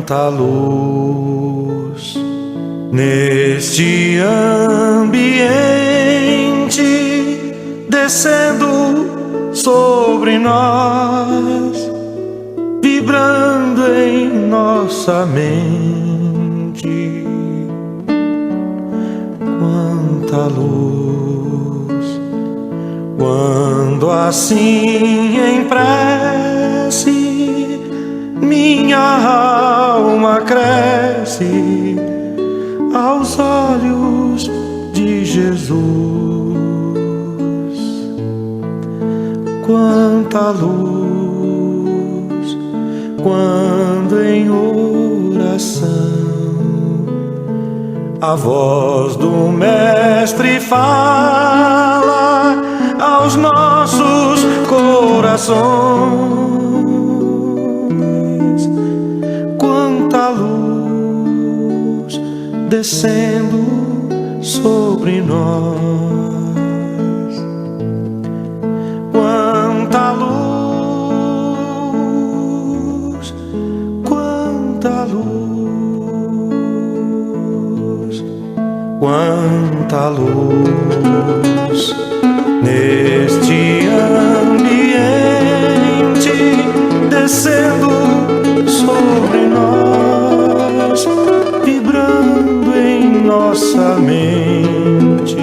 quanta luz neste ambiente descendo sobre nós, vibrando em nossa mente. Quanta luz, quando assim em prece minha alma cresce aos olhos de Jesus. Quanta luz, quando em oração a voz do Mestre fala aos nossos corações. Quanta luz descendo sobre nós. Quanta luz, quanta luz, quanta luz neste ambiente descendo sobre nós, vibrando em nossa mente.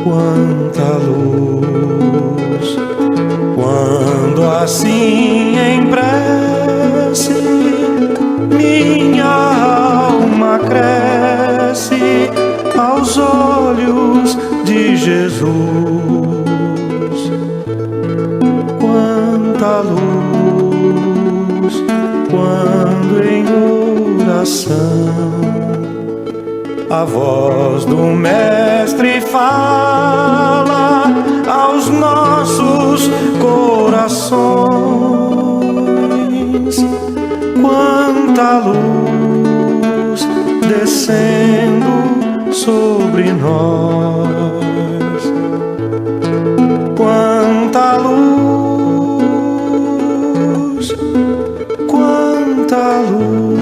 Quanta luz, quando assim em prece minha alma cresce aos olhos de Jesus. Quanta luz, quando em oração a voz do Mestre fala aos nossos corações. Quanta luz descendo sobre nós. Quanta luz, quanta luz.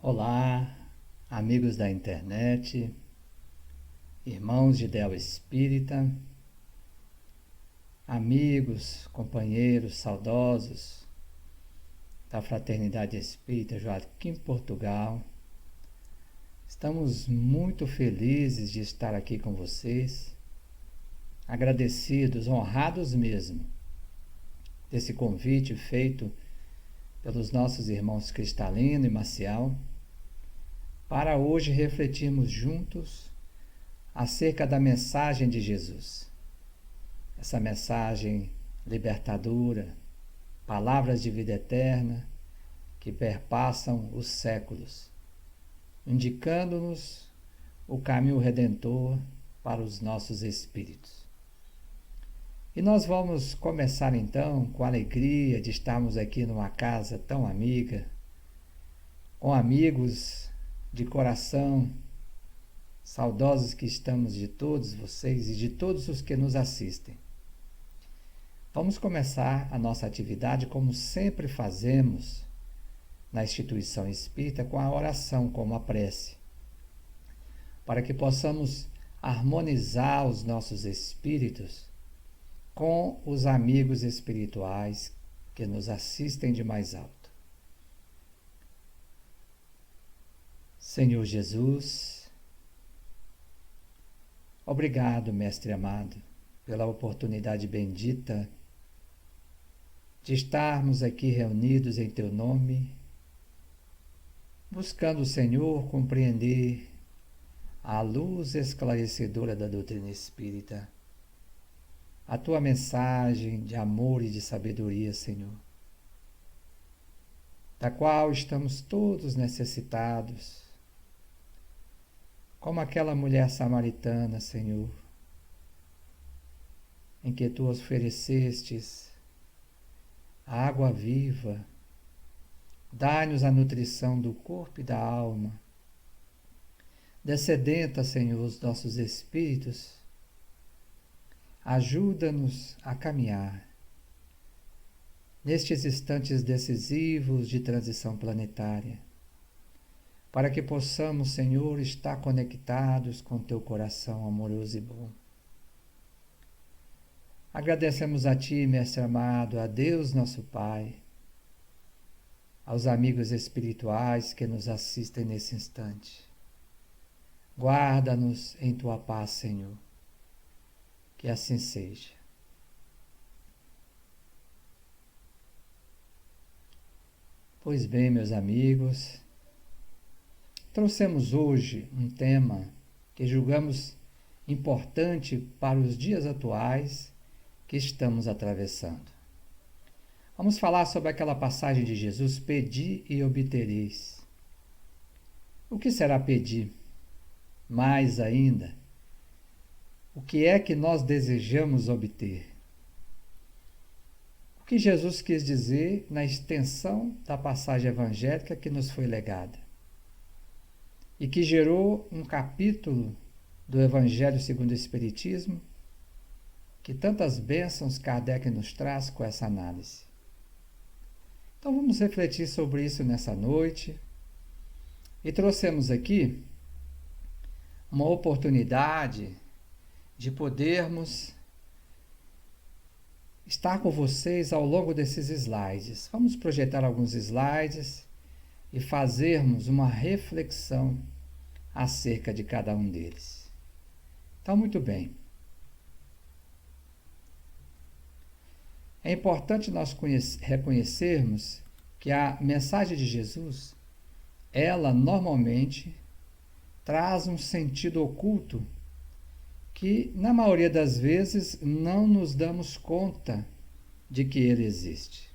Olá, amigos da internet, irmãos de Ideal Espírita, amigos, companheiros saudosos da Fraternidade Espírita Joaquim Portugal. Estamos muito felizes de estar aqui com vocês, agradecidos, honrados mesmo, desse convite feito pelos nossos irmãos Cristalino e Maciel, para hoje refletirmos juntos acerca da mensagem de Jesus. Essa mensagem libertadora, palavras de vida eterna que perpassam os séculos. indicando-nos o caminho redentor para os nossos espíritos. E nós vamos começar então com a alegria de estarmos aqui numa casa tão amiga, com amigos de coração, saudosos que estamos de todos vocês e de todos os que nos assistem. Vamos começar a nossa atividade como sempre fazemos na instituição espírita, com a oração como a prece, para que possamos harmonizar os nossos espíritos com os amigos espirituais que nos assistem de mais alto. Senhor Jesus, obrigado, Mestre amado, pela oportunidade bendita de estarmos aqui reunidos em Teu nome, buscando, Senhor, compreender a luz esclarecedora da doutrina espírita, a Tua mensagem de amor e de sabedoria, Senhor, da qual estamos todos necessitados, como aquela mulher samaritana, Senhor, em que Tu oferecestes a água viva, dai-nos a nutrição do corpo e da alma, descedenta, Senhor, os nossos espíritos, ajuda-nos a caminhar nestes instantes decisivos de transição planetária, para que possamos, Senhor, estar conectados com Teu coração amoroso e bom. Agradecemos a Ti, Mestre amado, a Deus nosso Pai, aos amigos espirituais que nos assistem nesse instante. Guarda-nos em Tua paz, Senhor. Que assim seja. Pois bem, meus amigos, trouxemos hoje um tema que julgamos importante para os dias atuais que estamos atravessando. Vamos falar sobre aquela passagem de Jesus: pedi e obtereis. O que será pedir? Mais ainda, o que é que nós desejamos obter? O que Jesus quis dizer na extensão da passagem evangélica que nos foi legada e que gerou um capítulo do Evangelho segundo o Espiritismo, que tantas bênçãos Kardec nos traz com essa análise. Então vamos refletir sobre isso nessa noite e trouxemos aqui uma oportunidade de podermos estar com vocês ao longo desses slides. Vamos projetar alguns slides e fazermos uma reflexão acerca de cada um deles. Então, muito bem. É importante nós reconhecermos que a mensagem de Jesus, ela normalmente traz um sentido oculto que, na maioria das vezes, não nos damos conta de que ele existe.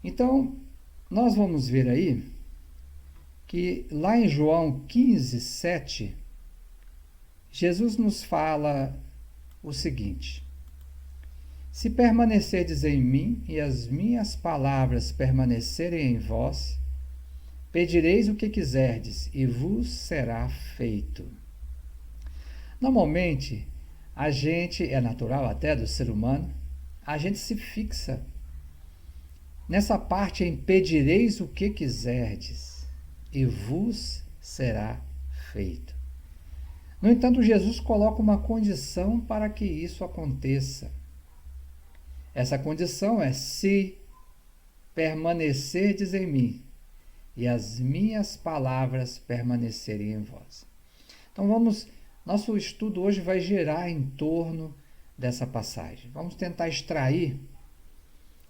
Então, nós vamos ver aí que lá em João 15, 7, Jesus nos fala o seguinte: se permanecerdes em mim e as minhas palavras permanecerem em vós, pedireis o que quiserdes e vos será feito. Normalmente, a gente, é natural até do ser humano, a gente se fixa nessa parte em pedireis o que quiserdes e vos será feito. No entanto, Jesus coloca uma condição para que isso aconteça. Essa condição é: se permanecerdes em mim e as minhas palavras permanecerem em vós. Então nosso estudo hoje vai girar em torno dessa passagem. Vamos tentar extrair.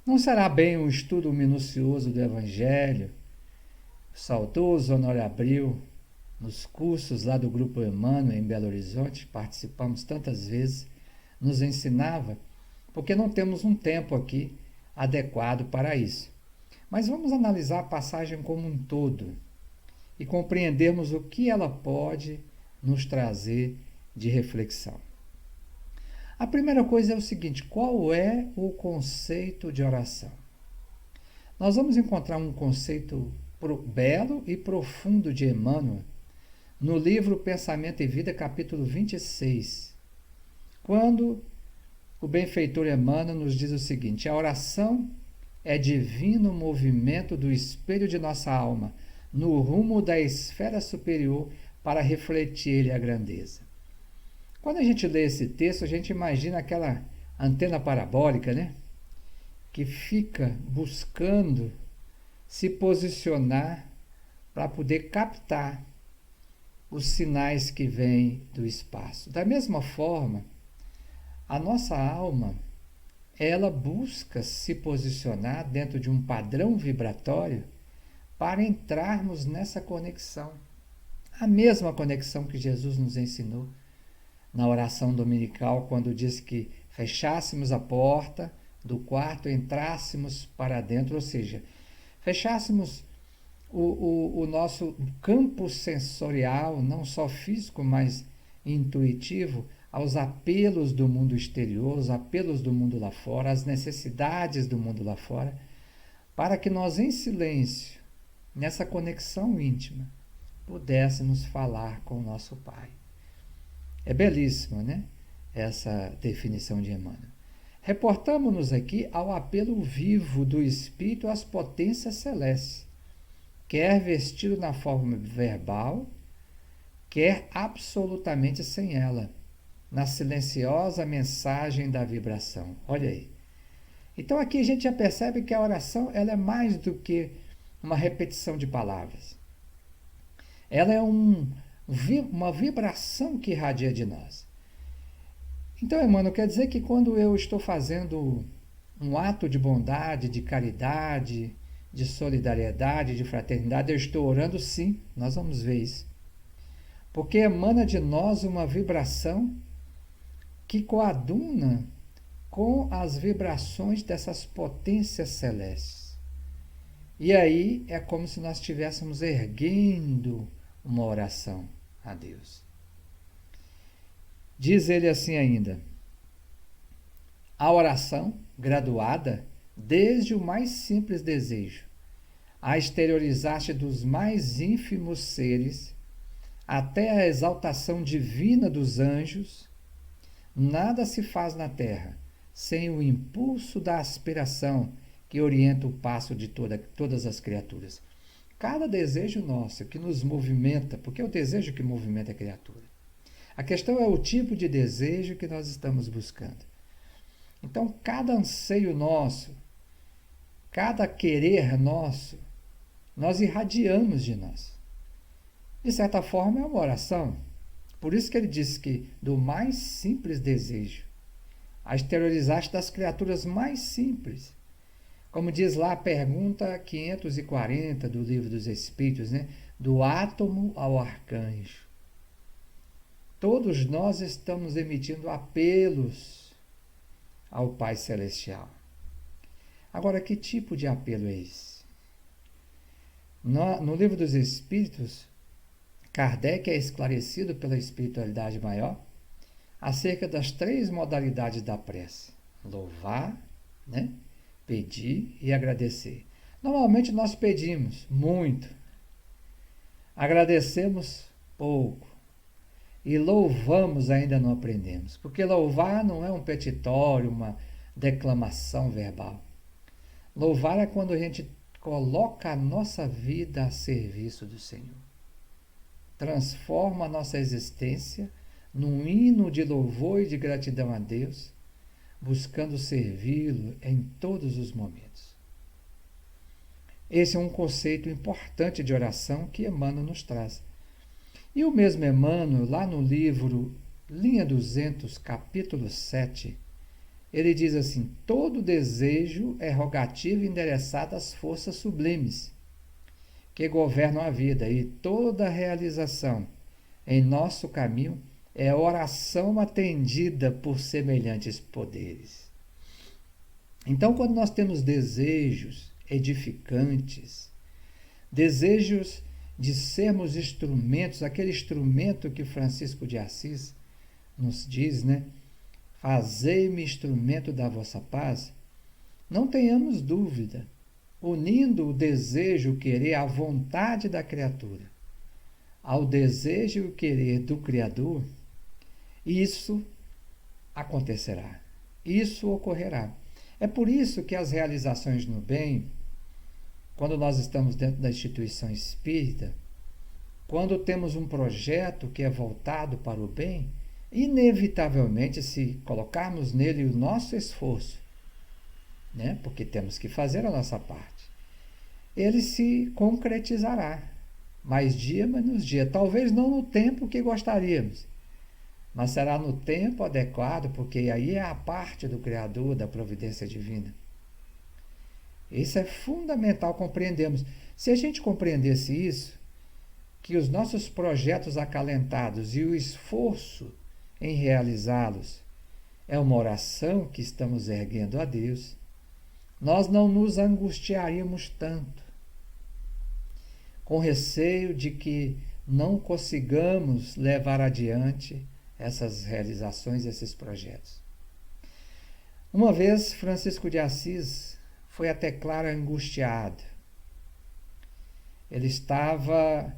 Não será bem um estudo minucioso do Evangelho. O saudoso Honório Abril, nos cursos lá do Grupo Emmanuel em Belo Horizonte, participamos tantas vezes, nos ensinava, porque não temos um tempo aqui adequado para isso. Mas vamos analisar a passagem como um todo e compreendermos o que ela pode nos trazer de reflexão. A primeira coisa é o seguinte: qual é o conceito de oração? Nós vamos encontrar um conceito belo e profundo de Emmanuel no livro Pensamento e Vida, capítulo 26, quando o benfeitor Emmanuel nos diz o seguinte: a oração é divino movimento do espelho de nossa alma no rumo da esfera superior para refletir-lhe a grandeza. Quando a gente lê esse texto, a gente imagina aquela antena parabólica, né? Que fica buscando se posicionar para poder captar os sinais que vêm do espaço. Da mesma forma, a nossa alma, ela busca se posicionar dentro de um padrão vibratório para entrarmos nessa conexão. A mesma conexão que Jesus nos ensinou na oração dominical, quando diz que fechássemos a porta do quarto, entrássemos para dentro, ou seja, fechássemos o nosso campo sensorial, não só físico, mas intuitivo, aos apelos do mundo exterior, aos apelos do mundo lá fora, às necessidades do mundo lá fora, para que nós, em silêncio, nessa conexão íntima, pudéssemos falar com o nosso Pai. É belíssima, né? Essa definição de Emmanuel. Reportamos-nos aqui ao apelo vivo do Espírito às potências celestes, quer vestido na forma verbal, quer absolutamente sem ela, na silenciosa mensagem da vibração. Olha aí. Então aqui a gente já percebe que a oração ela é mais do que uma repetição de palavras. Ela é uma vibração que irradia de nós. Então, Emmanuel, quer dizer que quando eu estou fazendo um ato de bondade, de caridade, de solidariedade, de fraternidade, eu estou orando? Sim, nós vamos ver isso. Porque emana de nós uma vibração que coaduna com as vibrações dessas potências celestes. E aí é como se nós estivéssemos erguendo uma oração a Deus. Diz ele assim ainda: a oração graduada desde o mais simples desejo a exteriorizar-se dos mais ínfimos seres até a exaltação divina dos anjos, nada se faz na terra sem o impulso da aspiração que orienta o passo de todas as criaturas. Cada desejo nosso que nos movimenta, porque é o desejo que movimenta a criatura. A questão é o tipo de desejo que nós estamos buscando. Então, cada anseio nosso, cada querer nosso, nós irradiamos de nós. De certa forma, é uma oração. Por isso que ele diz que do mais simples desejo, a exteriorizar-se das criaturas mais simples. Como diz lá a pergunta 540 do Livro dos Espíritos, né? Do átomo ao arcanjo. Todos nós estamos emitindo apelos ao Pai Celestial. Agora, que tipo de apelo é esse? No Livro dos Espíritos, Kardec é esclarecido pela espiritualidade maior acerca das 3 modalidades da prece: louvar, né? Pedir e agradecer. Normalmente nós pedimos muito, agradecemos pouco e louvamos ainda não aprendemos, porque louvar não é um petitório, uma declamação verbal. Louvar é quando a gente coloca a nossa vida a serviço do Senhor, transforma a nossa existência num hino de louvor e de gratidão a Deus, buscando servi-lo em todos os momentos. Esse é um conceito importante de oração que Emmanuel nos traz. E o mesmo Emmanuel, lá no livro Linha 200, capítulo 7, ele diz assim: todo desejo é rogativa endereçada às forças sublimes que governam a vida, e toda realização em nosso caminho é oração atendida por semelhantes poderes. Então, quando nós temos desejos edificantes, desejos de sermos instrumentos, aquele instrumento que Francisco de Assis nos diz, né? Fazei-me instrumento da vossa paz. Não tenhamos dúvida, unindo o desejo, o querer, à vontade da criatura, ao desejo e o querer do Criador, isso acontecerá, isso ocorrerá. É por isso que as realizações no bem, quando nós estamos dentro da instituição espírita, quando temos um projeto que é voltado para o bem, inevitavelmente, se colocarmos nele o nosso esforço, né, porque temos que fazer a nossa parte, ele se concretizará, mais dia menos dia, talvez não no tempo que gostaríamos, mas será no tempo adequado, porque aí é a parte do Criador, da providência divina. Isso é fundamental compreendermos. Se a gente compreendesse isso, que os nossos projetos acalentados e o esforço em realizá-los é uma oração que estamos erguendo a Deus, nós não nos angustiaríamos tanto, com receio de que não consigamos levar adiante essas realizações, esses projetos. Uma vez, Francisco de Assis foi até Clara angustiado. Ele estava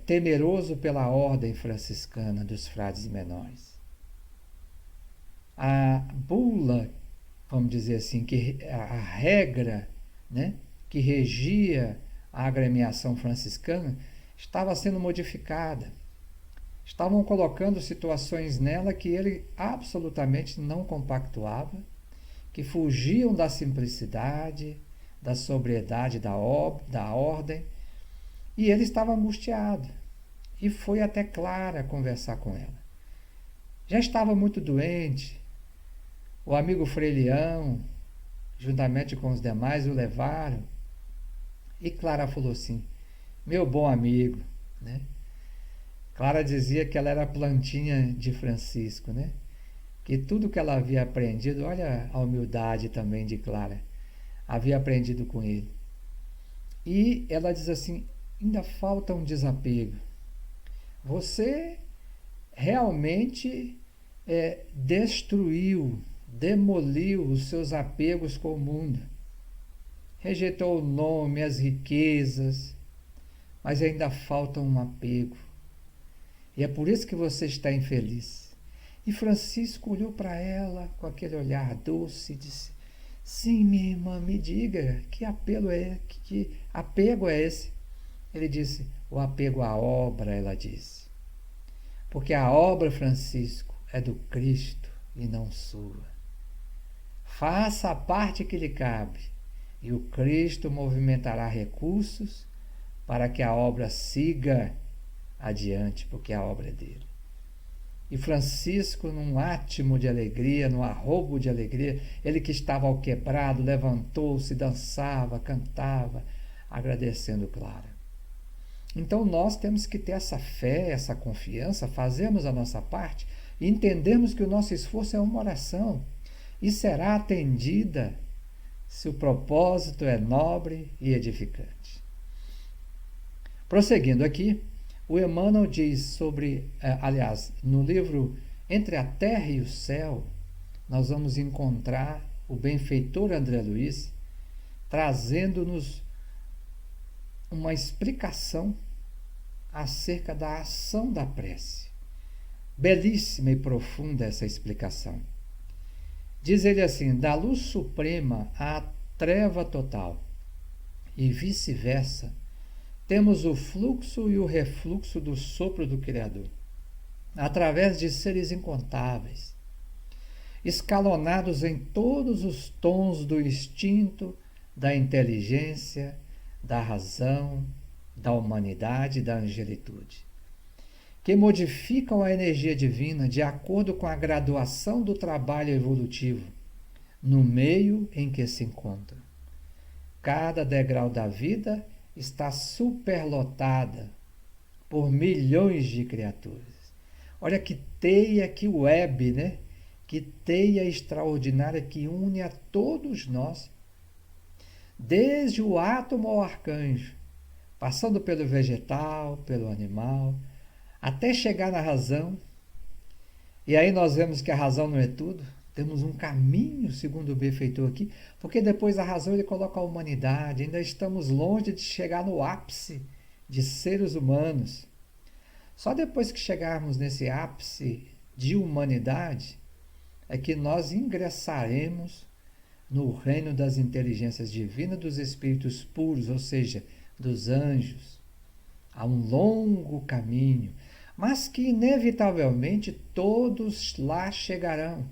temeroso pela ordem franciscana dos frades menores. A bula, vamos dizer assim, a regra, né, que regia a agremiação franciscana estava sendo modificada. Estavam colocando situações nela que ele absolutamente não compactuava, que fugiam da simplicidade, da sobriedade da ordem, e ele estava angustiado. E foi até Clara conversar com ela. Já estava muito doente, o amigo Frei Leão, juntamente com os demais, o levaram, e Clara falou assim: meu bom amigo, né? Clara dizia que ela era a plantinha de Francisco, né? Que tudo que ela havia aprendido, olha a humildade também de Clara, havia aprendido com ele. E ela diz assim: ainda falta um desapego. Você realmente demoliu os seus apegos com o mundo. Rejeitou o nome, as riquezas, mas ainda falta um apego. E é por isso que você está infeliz. E Francisco olhou para ela com aquele olhar doce e disse: sim, minha irmã, me diga, que apego é esse? Ele disse: o apego à obra, ela disse. Porque a obra, Francisco, é do Cristo e não sua. Faça a parte que lhe cabe, e o Cristo movimentará recursos para que a obra siga adiante, porque a obra é dele. E Francisco, num átimo de alegria, num arrobo de alegria, ele que estava ao quebrado, levantou-se, dançava, cantava, agradecendo Clara. Então nós temos que ter essa fé, essa confiança, fazermos a nossa parte e entendermos que o nosso esforço é uma oração e será atendida se o propósito é nobre e edificante. Prosseguindo aqui, o Emmanuel diz sobre, aliás, no livro Entre a Terra e o Céu, nós vamos encontrar o benfeitor André Luiz trazendo-nos uma explicação acerca da ação da prece. Belíssima e profunda essa explicação. Diz ele assim: da luz suprema à treva total e vice-versa, temos o fluxo e o refluxo do sopro do Criador, através de seres incontáveis, escalonados em todos os tons do instinto, da inteligência, da razão, da humanidade e da angelitude, que modificam a energia divina de acordo com a graduação do trabalho evolutivo no meio em que se encontram. Cada degrau da vida está superlotada por milhões de criaturas. Olha que teia, que web, né? Que teia extraordinária que une a todos nós, desde o átomo ao arcanjo, passando pelo vegetal, pelo animal, até chegar na razão. E aí nós vemos que a razão não é tudo. Temos um caminho, segundo o benfeitor aqui, porque depois da razão ele coloca a humanidade. Ainda estamos longe de chegar no ápice de seres humanos. Só depois que chegarmos nesse ápice de humanidade é que nós ingressaremos no reino das inteligências divinas, dos espíritos puros, ou seja, dos anjos. Há um longo caminho, mas que inevitavelmente todos lá chegarão.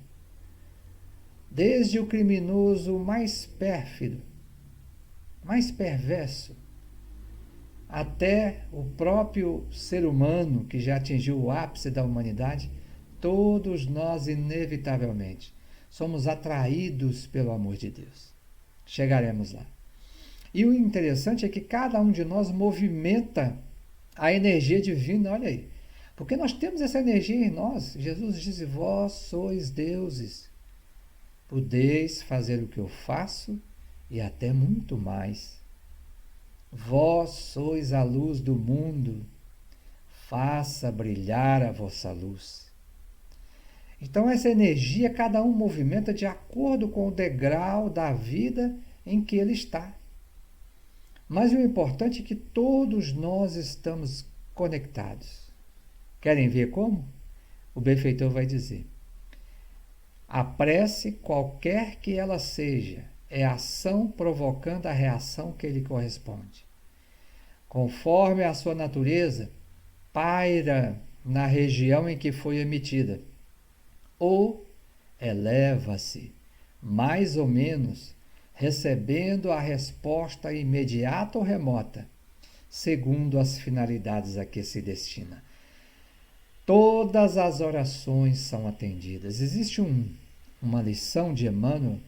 Desde o criminoso mais pérfido, mais perverso, até o próprio ser humano que já atingiu o ápice da humanidade, todos nós inevitavelmente somos atraídos pelo amor de Deus. Chegaremos lá. E o interessante é que cada um de nós movimenta a energia divina, olha aí. Porque nós temos essa energia em nós. Jesus diz: vós sois deuses. Podeis fazer o que eu faço e até muito mais. Vós sois a luz do mundo. Faça brilhar a vossa luz. Então essa energia cada um movimenta de acordo com o degrau da vida em que ele está. Mas o importante é que todos nós estamos conectados. Querem ver como? O benfeitor vai dizer: a prece, qualquer que ela seja, é ação provocando a reação que lhe corresponde. Conforme a sua natureza, paira na região em que foi emitida, ou eleva-se, mais ou menos, recebendo a resposta imediata ou remota, segundo as finalidades a que se destina. Todas as orações são atendidas. Existe uma lição de Emmanuel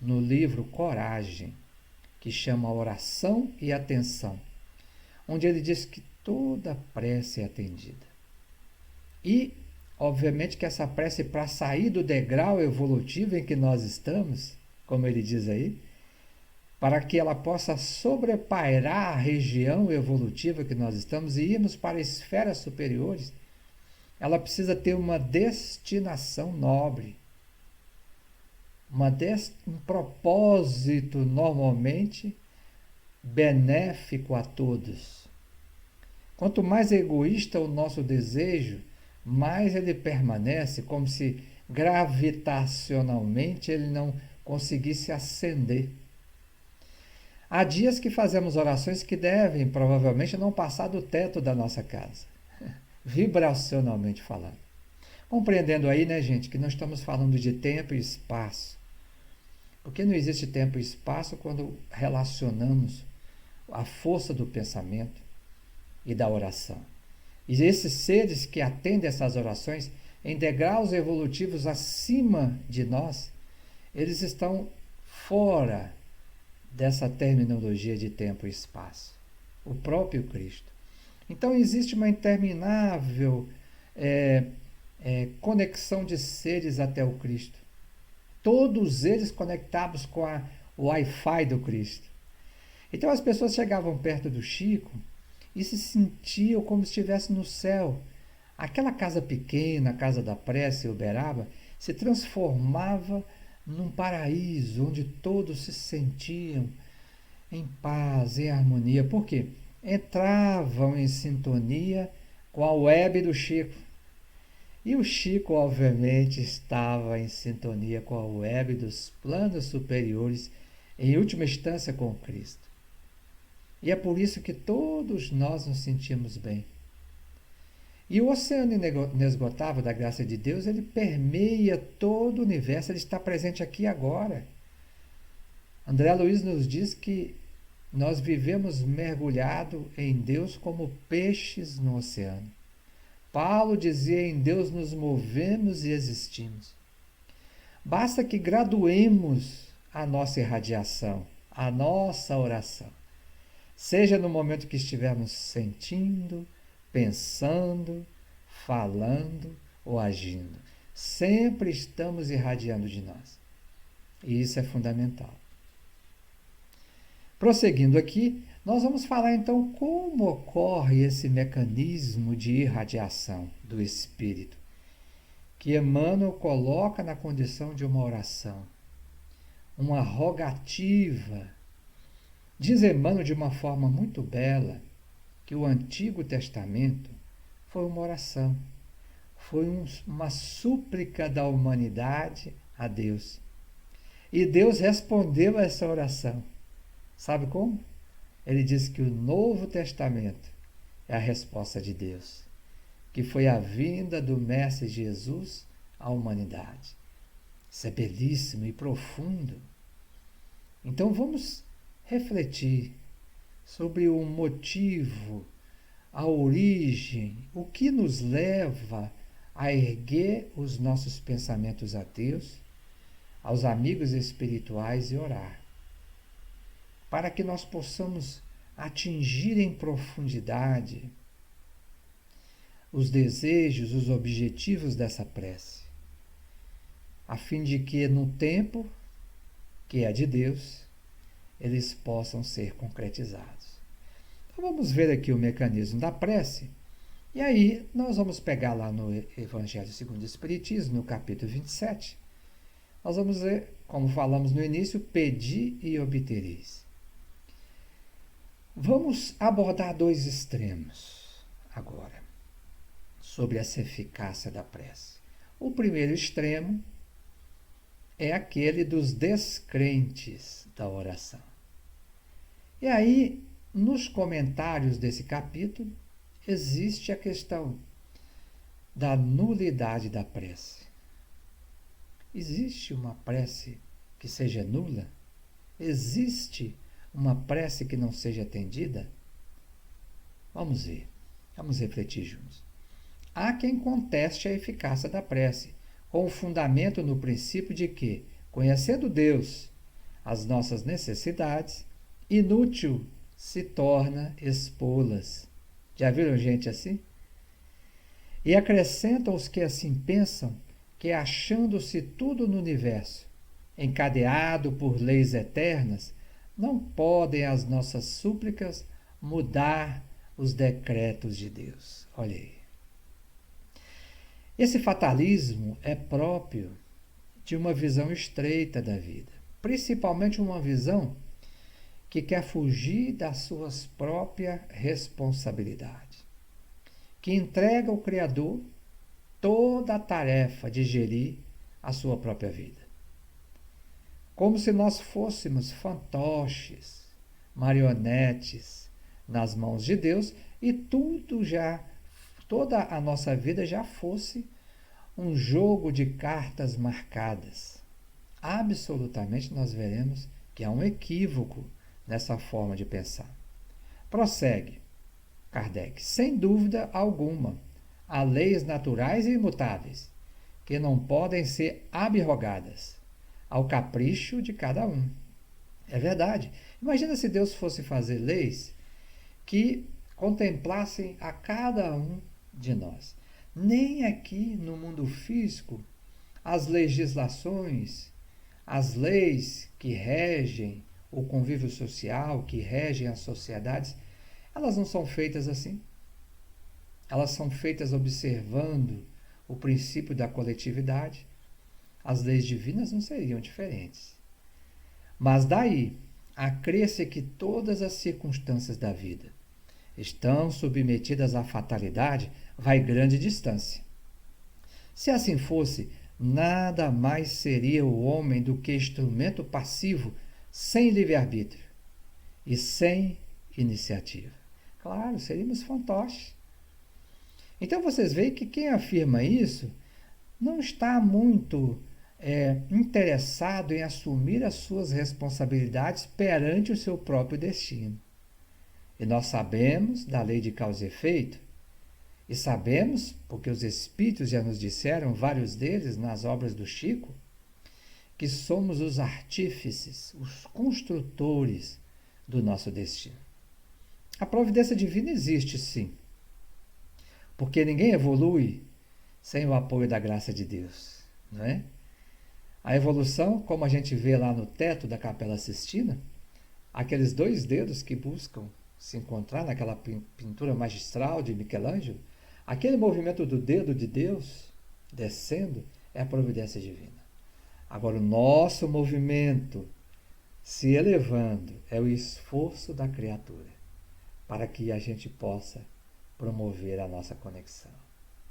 no livro Coragem, que chama Oração e Atenção, onde ele diz que toda prece é atendida. E, obviamente, que essa prece, para sair do degrau evolutivo em que nós estamos, como ele diz aí, para que ela possa sobrepairar a região evolutiva que nós estamos e irmos para esferas superiores, ela precisa ter uma destinação nobre, um propósito normalmente benéfico a todos. Quanto mais egoísta o nosso desejo, mais ele permanece como se gravitacionalmente ele não conseguisse ascender. Há dias que fazemos orações que devem, provavelmente, não passar do teto da nossa casa, vibracionalmente falando. Compreendendo aí, né, gente, que nós estamos falando de tempo e espaço. Porque não existe tempo e espaço quando relacionamos a força do pensamento e da oração. E esses seres que atendem essas orações em degraus evolutivos acima de nós, eles estão fora dessa terminologia de tempo e espaço. O próprio Cristo. Então existe uma interminável conexão de seres até o Cristo. Todos eles conectados com o Wi-Fi do Cristo. Então as pessoas chegavam perto do Chico e se sentiam como se estivessem no céu. Aquela casa pequena, a casa da prece, Uberaba, se transformava num paraíso onde todos se sentiam em paz, em harmonia. Por quê? Entravam em sintonia com a web do Chico. E o Chico, obviamente, estava em sintonia com a web dos planos superiores, em última instância com Cristo. E é por isso que todos nós nos sentimos bem. E o oceano inesgotável da graça de Deus, ele permeia todo o universo, ele está presente aqui agora. André Luiz nos diz que nós vivemos mergulhado em Deus como peixes no oceano. Paulo dizia: em Deus nos movemos e existimos. Basta que graduemos a nossa irradiação, a nossa oração. Seja no momento que estivermos sentindo, pensando, falando ou agindo. Sempre estamos irradiando de nós. E isso é fundamental. Prosseguindo aqui, nós vamos falar então como ocorre esse mecanismo de irradiação do Espírito, que Emmanuel coloca na condição de uma oração, uma rogativa. Diz Emmanuel de uma forma muito bela que o Antigo Testamento foi uma oração, foi uma súplica da humanidade a Deus. E Deus respondeu a essa oração. Sabe como? Ele diz que o Novo Testamento é a resposta de Deus, que foi a vinda do Mestre Jesus à humanidade. Isso é belíssimo e profundo. Então vamos refletir sobre o motivo, a origem, o que nos leva a erguer os nossos pensamentos a Deus, aos amigos espirituais e orar, para que nós possamos atingir em profundidade os desejos, os objetivos dessa prece, a fim de que no tempo que é de Deus, eles possam ser concretizados. Então vamos ver aqui o mecanismo da prece, e aí nós vamos pegar lá no Evangelho segundo o Espiritismo, no capítulo 27, nós vamos ver, como falamos no início, pedi e obtereis. Vamos abordar dois extremos agora, sobre essa eficácia da prece. O primeiro extremo é aquele dos descrentes da oração. E aí, nos comentários desse capítulo, existe a questão da nulidade da prece. Existe uma prece que seja nula? Existe uma prece que não seja atendida? Vamos ver, vamos refletir juntos. Há quem conteste a eficácia da prece, com o fundamento no princípio de que, conhecendo Deus, as nossas necessidades, inútil se torna expô-las. Já viram gente assim? E acrescentam os que assim pensam que, achando-se tudo no universo encadeado por leis eternas, não podem as nossas súplicas mudar os decretos de Deus. Olha aí. Esse fatalismo é próprio de uma visão estreita da vida, principalmente uma visão que quer fugir das suas próprias responsabilidades, que entrega ao Criador toda a tarefa de gerir a sua própria vida. Como se nós fôssemos fantoches, marionetes nas mãos de Deus e toda a nossa vida já fosse um jogo de cartas marcadas. Absolutamente nós veremos que há um equívoco nessa forma de pensar. Prossegue Kardec. Sem dúvida alguma, há leis naturais e imutáveis que não podem ser abrogadas ao capricho de cada um. É verdade. Imagina se Deus fosse fazer leis que contemplassem a cada um de nós. Nem aqui no mundo físico, as legislações, as leis que regem o convívio social, que regem as sociedades, elas não são feitas assim. Elas são feitas observando o princípio da coletividade. As leis divinas não seriam diferentes. Mas daí a crer-se que todas as circunstâncias da vida estão submetidas à fatalidade, vai grande distância. Se assim fosse, nada mais seria o homem do que instrumento passivo, sem livre-arbítrio e sem iniciativa. Claro, seríamos fantoches. Então vocês veem que quem afirma isso não está muito interessado em assumir as suas responsabilidades perante o seu próprio destino. E nós sabemos da lei de causa e efeito, e sabemos, porque os Espíritos já nos disseram, vários deles nas obras do Chico, que somos os artífices, os construtores do nosso destino. A providência divina existe, sim, porque ninguém evolui sem o apoio da graça de Deus, não é? A evolução, como a gente vê lá no teto da Capela Sistina, aqueles dois dedos que buscam se encontrar naquela pintura magistral de Michelangelo, aquele movimento do dedo de Deus descendo é a providência divina. Agora, o nosso movimento se elevando é o esforço da criatura para que a gente possa promover a nossa conexão,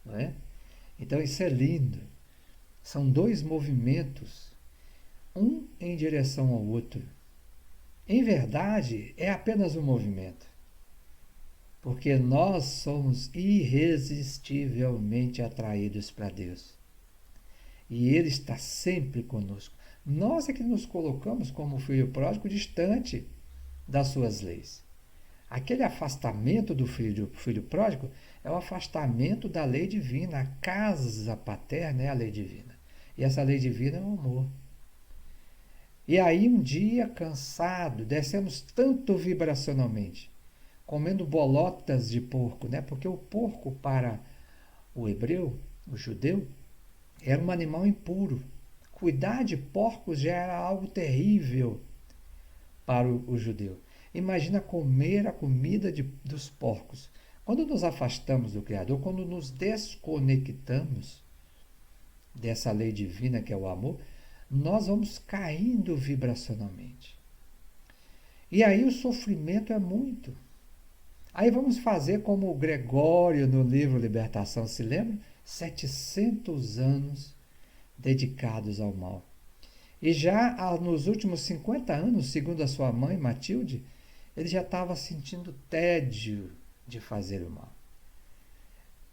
não é? Então, isso é lindo. São dois movimentos, um em direção ao outro. Em verdade, é apenas um movimento, porque nós somos irresistivelmente atraídos para Deus. E Ele está sempre conosco. Nós é que nos colocamos como filho pródigo distante das suas leis. Aquele afastamento do filho pródigo é o afastamento da lei divina. A casa paterna é a lei divina. E essa lei divina é o amor. E aí um dia, cansado, descemos tanto vibracionalmente, comendo bolotas de porco, né? Porque o porco para o hebreu, o judeu, era um animal impuro. Cuidar de porcos já era algo terrível para o judeu. Imagina comer a comida dos porcos. Quando nos afastamos do Criador, quando nos desconectamos dessa lei divina que é o amor, nós vamos caindo vibracionalmente. E aí o sofrimento é muito. Aí vamos fazer como o Gregório no livro Libertação, se lembra? 700 anos dedicados ao mal. E já nos últimos 50 anos, segundo a sua mãe, Matilde, ele já estava sentindo tédio de fazer o mal.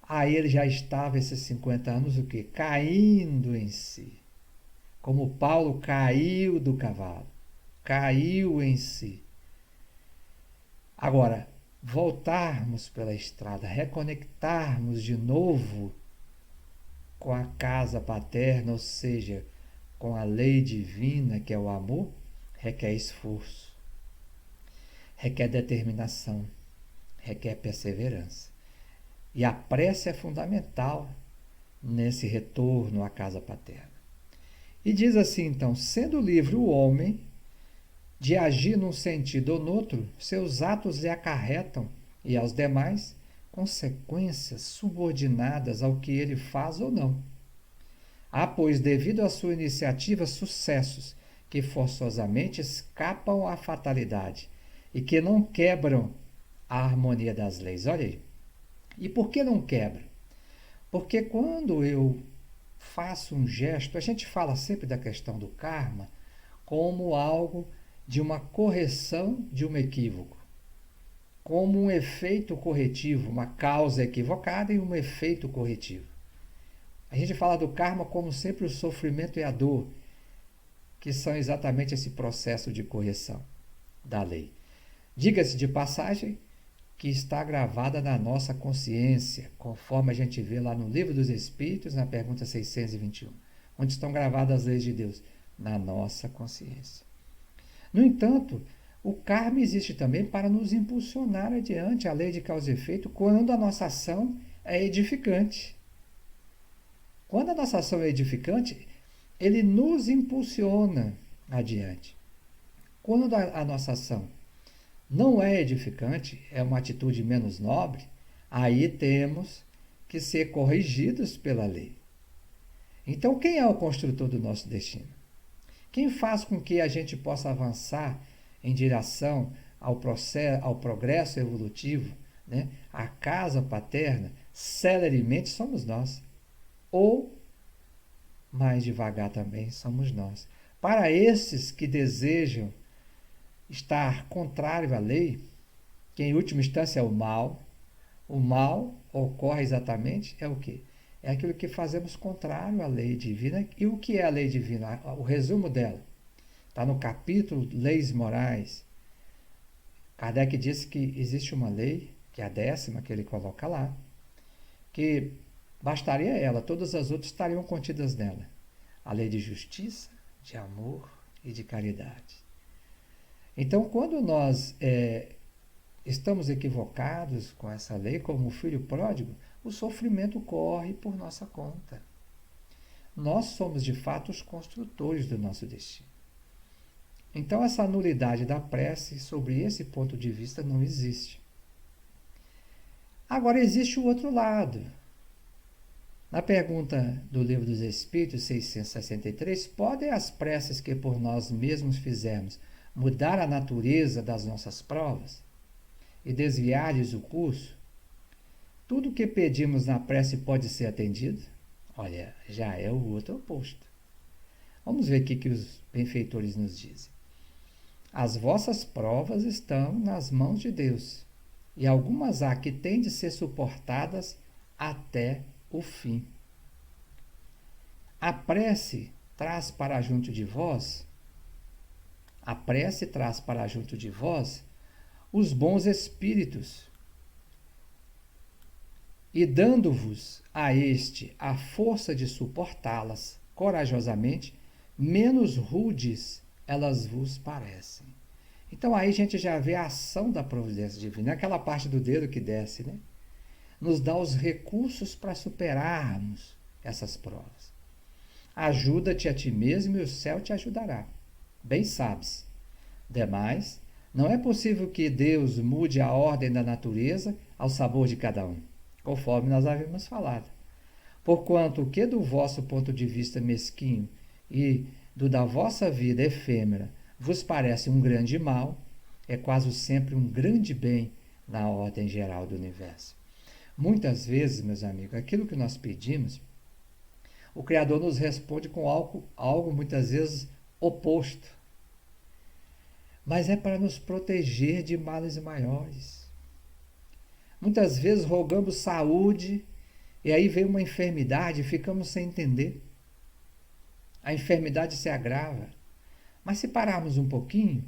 Aí ele já estava, esses 50 anos, o quê? Caindo em si. Como Paulo caiu do cavalo. Caiu em si. Agora, voltarmos pela estrada, reconectarmos de novo com a casa paterna, ou seja, com a lei divina, que é o amor, requer esforço, requer determinação, requer perseverança. E a prece é fundamental nesse retorno à casa paterna. E diz assim, então, sendo livre o homem de agir num sentido ou noutro, seus atos lhe acarretam, e aos demais, consequências subordinadas ao que ele faz ou não. Há, pois, devido à sua iniciativa, sucessos que forçosamente escapam à fatalidade e que não quebram a harmonia das leis. Olha aí. E por que não quebram? Porque quando eu faço um gesto, a gente fala sempre da questão do karma como algo de uma correção de um equívoco, como um efeito corretivo, uma causa equivocada e um efeito corretivo. A gente fala do karma como sempre o sofrimento e a dor, que são exatamente esse processo de correção da lei. Diga-se de passagem que está gravada na nossa consciência, conforme a gente vê lá no Livro dos Espíritos, na pergunta 621. Onde estão gravadas as leis de Deus? Na nossa consciência. No entanto, o karma existe também para nos impulsionar adiante a lei de causa e efeito quando a nossa ação é edificante. Quando a nossa ação é edificante, ele nos impulsiona adiante. Quando a nossa ação não é edificante, é uma atitude menos nobre, aí temos que ser corrigidos pela lei. Então, quem é o construtor do nosso destino? Quem faz com que a gente possa avançar em direção ao progresso evolutivo, né? A casa paterna, celeremente somos nós. Ou, mais devagar também, somos nós. Para esses que desejam estar contrário à lei, que em última instância é o mal ocorre exatamente, é o quê? É aquilo que fazemos contrário à lei divina. E o que é a lei divina? O resumo dela está no capítulo Leis Morais. Kardec disse que existe uma lei, que é a 10ª, que ele coloca lá, que bastaria ela, todas as outras estariam contidas nela. A lei de justiça, de amor e de caridade. Então, quando nós estamos equivocados com essa lei, como o filho pródigo, o sofrimento corre por nossa conta. Nós somos, de fato, os construtores do nosso destino. Então, essa nulidade da prece, sobre esse ponto de vista, não existe. Agora, existe o outro lado. Na pergunta do Livro dos Espíritos, 663, podem as preces que por nós mesmos fizemos mudar a natureza das nossas provas e desviar-lhes o curso? Tudo o que pedimos na prece pode ser atendido? Olha, já é o outro oposto. Vamos ver o que os benfeitores nos dizem. As vossas provas estão nas mãos de Deus, e algumas há que têm de ser suportadas até o fim. A prece traz para junto de vós os bons espíritos, e dando-vos a este a força de suportá-las corajosamente, menos rudes elas vos parecem. Então aí a gente já vê a ação da providência divina, aquela parte do dedo que desce, né? Nos dá os recursos para superarmos essas provas. Ajuda-te a ti mesmo e o céu te ajudará. Bem sabes. Demais, não é possível que Deus mude a ordem da natureza ao sabor de cada um, conforme nós havíamos falado. Porquanto o que do vosso ponto de vista mesquinho e do da vossa vida efêmera vos parece um grande mal, é quase sempre um grande bem na ordem geral do universo. Muitas vezes, meus amigos, aquilo que nós pedimos, o Criador nos responde com algo muitas vezes oposto. Mas é para nos proteger de males maiores. Muitas vezes rogamos saúde e aí vem uma enfermidade e ficamos sem entender. A enfermidade se agrava. Mas se pararmos um pouquinho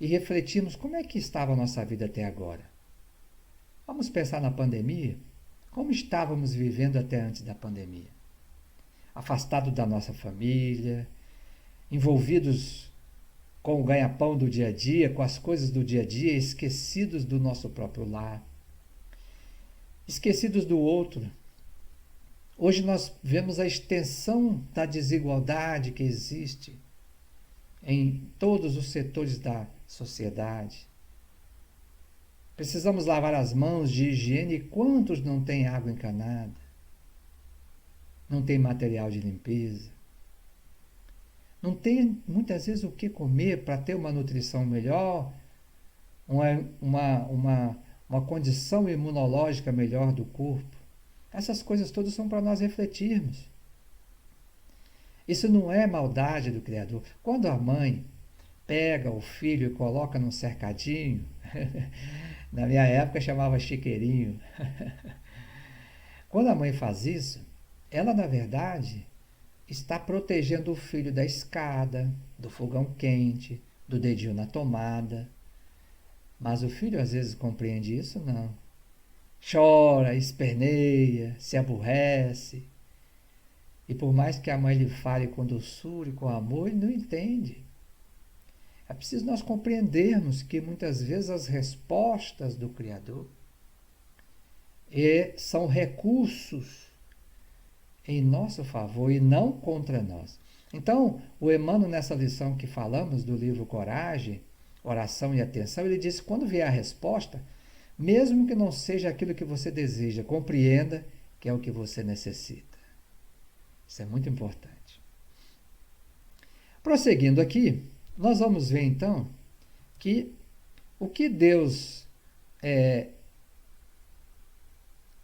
e refletirmos como é que estava a nossa vida até agora. Vamos pensar na pandemia? Como estávamos vivendo até antes da pandemia? Afastados da nossa família, envolvidos com o ganha-pão do dia a dia, com as coisas do dia a dia, esquecidos do nosso próprio lar, esquecidos do outro. Hoje nós vemos a extensão da desigualdade que existe em todos os setores da sociedade. Precisamos lavar as mãos de higiene, e quantos não têm água encanada? Não tem material de limpeza? Não tem muitas vezes o que comer para ter uma nutrição melhor, uma condição imunológica melhor do corpo? Essas coisas todas são para nós refletirmos. Isso não é maldade do Criador. Quando a mãe pega o filho e coloca num cercadinho, na minha época chamava chiqueirinho. Quando a mãe faz isso, ela na verdade está protegendo o filho da escada, do fogão quente, do dedinho na tomada. Mas o filho às vezes compreende isso? Não. Chora, esperneia, se aborrece. E por mais que a mãe lhe fale com doçura e com amor, ele não entende. É preciso nós compreendermos que muitas vezes as respostas do Criador são recursos em nosso favor e não contra nós. Então, o Emmanuel, nessa lição que falamos do livro Coragem, Oração e Atenção, ele diz que quando vier a resposta, mesmo que não seja aquilo que você deseja, compreenda que é o que você necessita. Isso é muito importante. Prosseguindo aqui, nós vamos ver então que o que Deus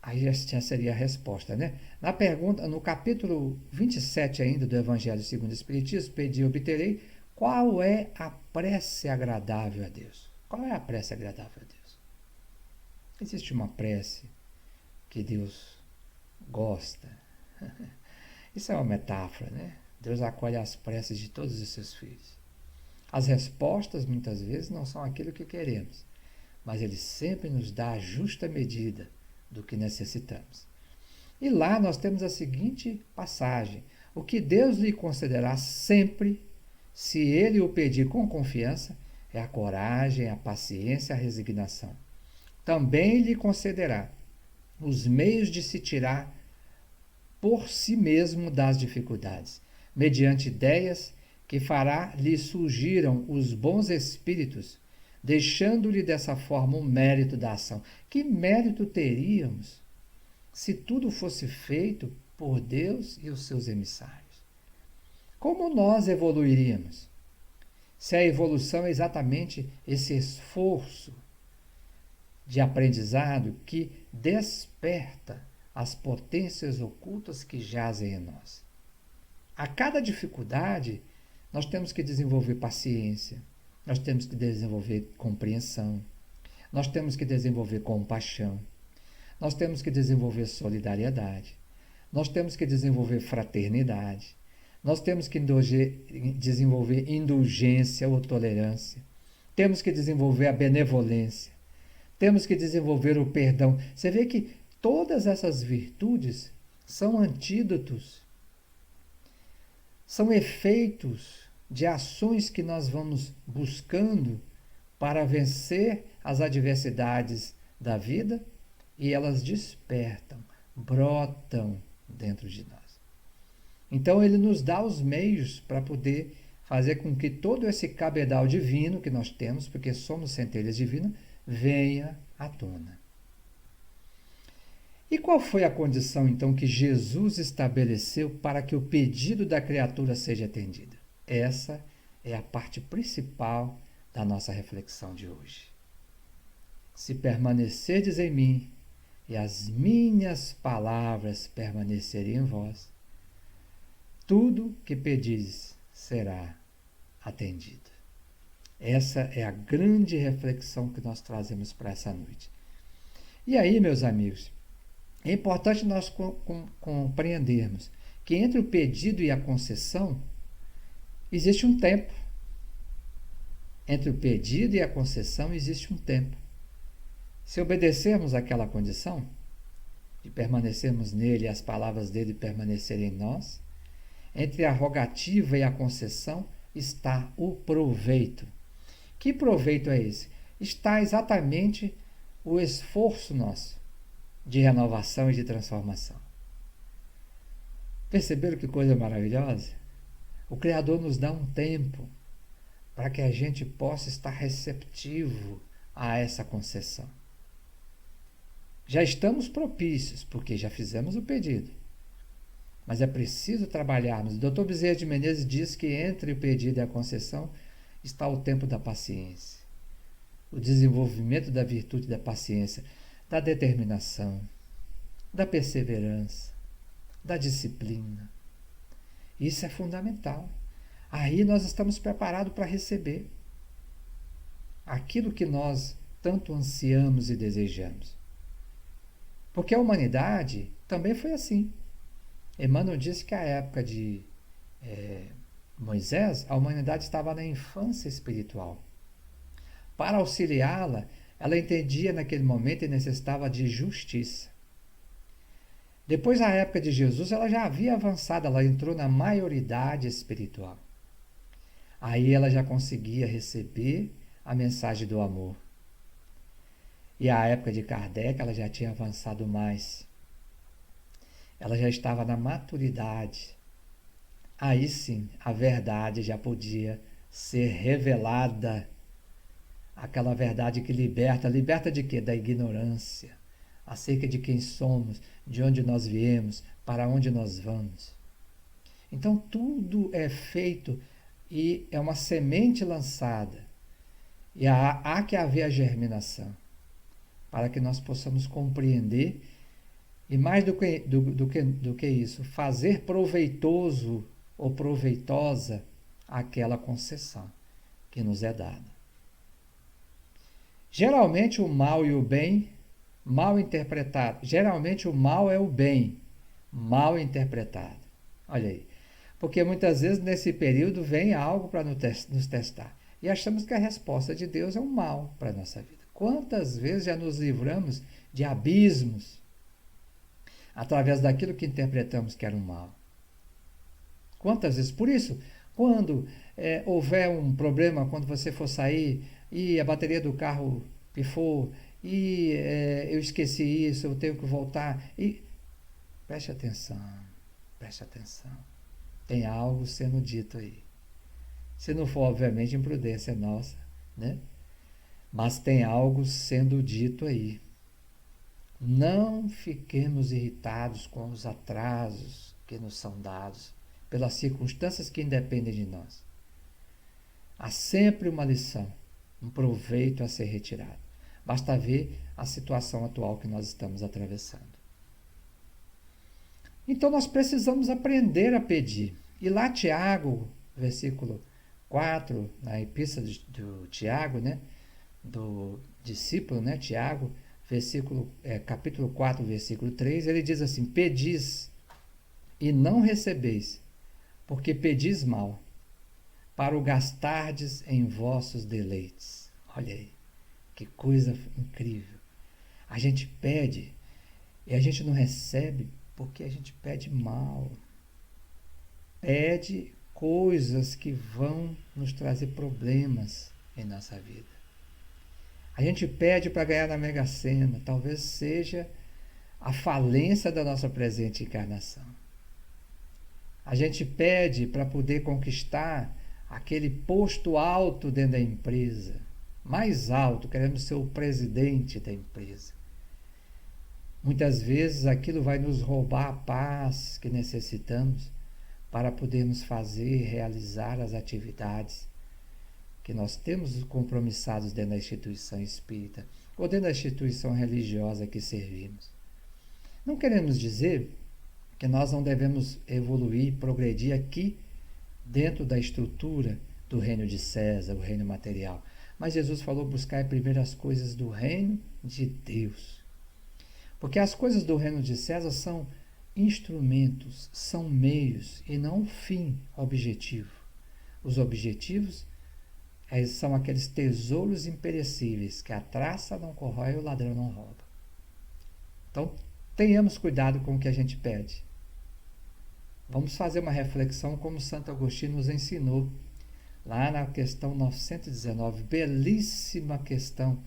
aí já seria a resposta, né? Na pergunta, no capítulo 27 ainda do Evangelho segundo o Espiritismo, pedi e obterei, qual é a prece agradável a Deus? Qual é a prece agradável a Deus? Existe uma prece que Deus gosta. Isso é uma metáfora, né? Deus acolhe as preces de todos os seus filhos. As respostas, muitas vezes, não são aquilo que queremos, mas Ele sempre nos dá a justa medida do que necessitamos. E lá nós temos a seguinte passagem: o que Deus lhe concederá sempre, se Ele o pedir com confiança, é a coragem, a paciência, a resignação. Também lhe concederá os meios de se tirar por si mesmo das dificuldades, mediante ideias que fará lhe surgiram os bons espíritos, deixando-lhe dessa forma o mérito da ação. Que mérito teríamos se tudo fosse feito por Deus e os seus emissários? Como nós evoluiríamos? Se a evolução é exatamente esse esforço de aprendizado que desperta as potências ocultas que jazem em nós. A cada dificuldade, nós temos que desenvolver paciência, nós temos que desenvolver compreensão, nós temos que desenvolver compaixão, nós temos que desenvolver solidariedade, nós temos que desenvolver fraternidade, nós temos que desenvolver indulgência ou tolerância, temos que desenvolver a benevolência, temos que desenvolver o perdão. Você vê que todas essas virtudes são antídotos, são efeitos de ações que nós vamos buscando para vencer as adversidades da vida, e elas despertam, brotam dentro de nós. Então ele nos dá os meios para poder fazer com que todo esse cabedal divino que nós temos, porque somos centelhas divinas, venha à tona. E qual foi a condição, então, que Jesus estabeleceu para que o pedido da criatura seja atendido? Essa é a parte principal da nossa reflexão de hoje. Se permanecerdes em mim e as minhas palavras permanecerem em vós, tudo que pedis será atendido. Essa é a grande reflexão que nós trazemos para essa noite. E aí, meus amigos, é importante nós compreendermos que entre o pedido e a concessão existe um tempo. Entre o pedido e a concessão existe um tempo. Se obedecermos àquela condição, de permanecermos nele e as palavras dele permanecerem em nós, entre a rogativa e a concessão está o proveito. Que proveito é esse? Está exatamente o esforço nosso de renovação e de transformação. Perceberam que coisa maravilhosa? O Criador nos dá um tempo para que a gente possa estar receptivo a essa concessão. Já estamos propícios, porque já fizemos o pedido. Mas é preciso trabalharmos. O Dr. Bezerra de Menezes diz que entre o pedido e a concessão está o tempo da paciência, o desenvolvimento da virtude da paciência, da determinação, da perseverança, da disciplina. Isso é fundamental. Aí nós estamos preparados para receber aquilo que nós tanto ansiamos e desejamos. Porque a humanidade também foi assim. Emmanuel disse que a época de Moisés, a humanidade estava na infância espiritual. Para auxiliá-la, ela entendia naquele momento e necessitava de justiça. Depois, na época de Jesus, ela já havia avançado, ela entrou na maioridade espiritual. Aí ela já conseguia receber a mensagem do amor. E a época de Kardec, ela já tinha avançado mais. Ela já estava na maturidade. Aí sim, a verdade já podia ser revelada. Aquela verdade que liberta. Liberta de quê? Da ignorância. Acerca de quem somos, de onde nós viemos, para onde nós vamos. Então tudo é feito e é uma semente lançada. E há que haver a germinação, para que nós possamos compreender e mais do que isso, fazer proveitoso ou proveitosa aquela concessão que nos é dada. Geralmente o mal e o bem, mal interpretado. Geralmente o mal é o bem, mal interpretado. Olha aí. Porque muitas vezes nesse período vem algo para nos testar. E achamos que a resposta de Deus é um mal para a nossa vida. Quantas vezes já nos livramos de abismos através daquilo que interpretamos que era um mal? Quantas vezes? Por isso, quando houver um problema, quando você for sair e a bateria do carro pifou, e eu esqueci isso, eu tenho que voltar, e preste atenção, tem algo sendo dito aí. Se não for, obviamente, imprudência nossa, né? Mas tem algo sendo dito aí. Não fiquemos irritados com os atrasos que nos são dados, pelas circunstâncias que independem de nós. Há sempre uma lição, um proveito a ser retirado. Basta ver a situação atual que nós estamos atravessando. Então nós precisamos aprender a pedir. E lá Tiago, versículo 4, na epístola do Tiago, né, do discípulo, né, Tiago, capítulo 4, versículo 3, ele diz assim: pedis e não recebeis, porque pedis mal, para o gastardes em vossos deleites. Olha aí, que coisa incrível. A gente pede e a gente não recebe porque a gente pede mal. Pede coisas que vão nos trazer problemas em nossa vida. A gente pede para ganhar na Mega Sena, talvez seja a falência da nossa presente encarnação. A gente pede para poder conquistar aquele posto alto dentro da empresa, mais alto, queremos ser o presidente da empresa. Muitas vezes aquilo vai nos roubar a paz que necessitamos para podermos fazer, realizar as atividades que nós temos compromissados dentro da instituição espírita ou dentro da instituição religiosa que servimos. Não queremos dizer que nós não devemos evoluir, progredir aqui dentro da estrutura do reino de César, o reino material. Mas Jesus falou: buscar primeiro as coisas do reino de Deus. Porque as coisas do reino de César são instrumentos, são meios e não um fim objetivo. Os objetivos são aqueles tesouros imperecíveis que a traça não corrói e o ladrão não rouba. Então, tenhamos cuidado com o que a gente pede. Vamos fazer uma reflexão como Santo Agostinho nos ensinou, lá na questão 919, belíssima questão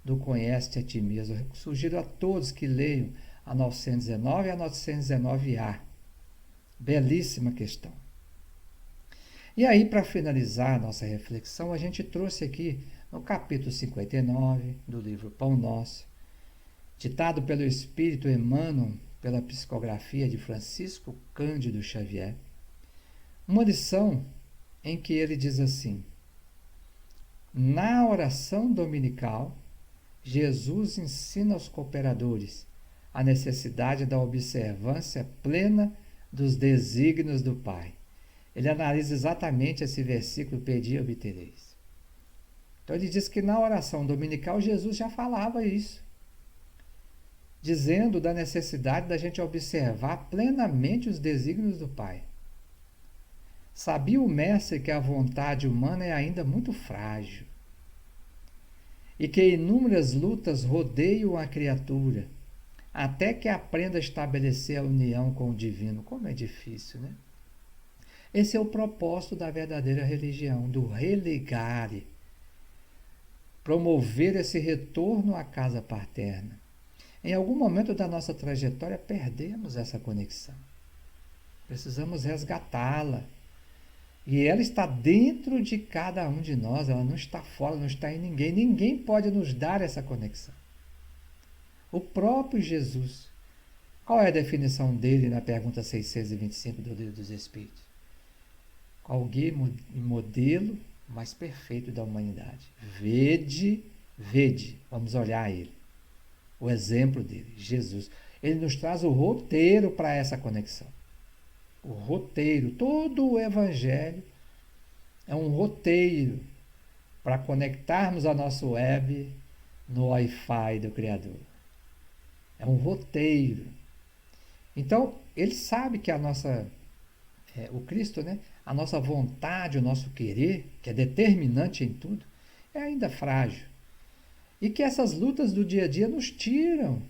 do Conhece-te a ti mesmo. Eu sugiro a todos que leiam a 919 e a 919A. Belíssima questão. E aí, para finalizar a nossa reflexão, a gente trouxe aqui no capítulo 59 do livro Pão Nosso, ditado pelo Espírito Emmanuel, pela psicografia de Francisco Cândido Xavier, uma lição em que ele diz assim: na oração dominical, Jesus ensina aos cooperadores a necessidade da observância plena dos desígnios do Pai. Ele analisa exatamente esse versículo: pedi e obtereis. Então ele diz que na oração dominical Jesus já falava isso, dizendo da necessidade da gente observar plenamente os desígnios do Pai. Sabia o mestre que a vontade humana é ainda muito frágil e que inúmeras lutas rodeiam a criatura até que aprenda a estabelecer a união com o divino. Como é difícil, né? Esse é o propósito da verdadeira religião, do religare, promover esse retorno à casa paterna. Em algum momento da nossa trajetória perdemos essa conexão. Precisamos resgatá-la. E ela está dentro de cada um de nós, ela não está fora, não está em ninguém. Ninguém pode nos dar essa conexão. O próprio Jesus. Qual é a definição dele na pergunta 625 do Livro dos Espíritos? Qual o guia e modelo mais perfeito da humanidade? Vede, vamos olhar ele. O exemplo dele, Jesus. Ele nos traz o roteiro para essa conexão. O roteiro, todo o Evangelho é um roteiro para conectarmos a nossa web no Wi-Fi do Criador. É um roteiro. Então, ele sabe que o Cristo, né, a nossa vontade, o nosso querer, que é determinante em tudo, é ainda frágil. E que essas lutas do dia a dia nos tiram.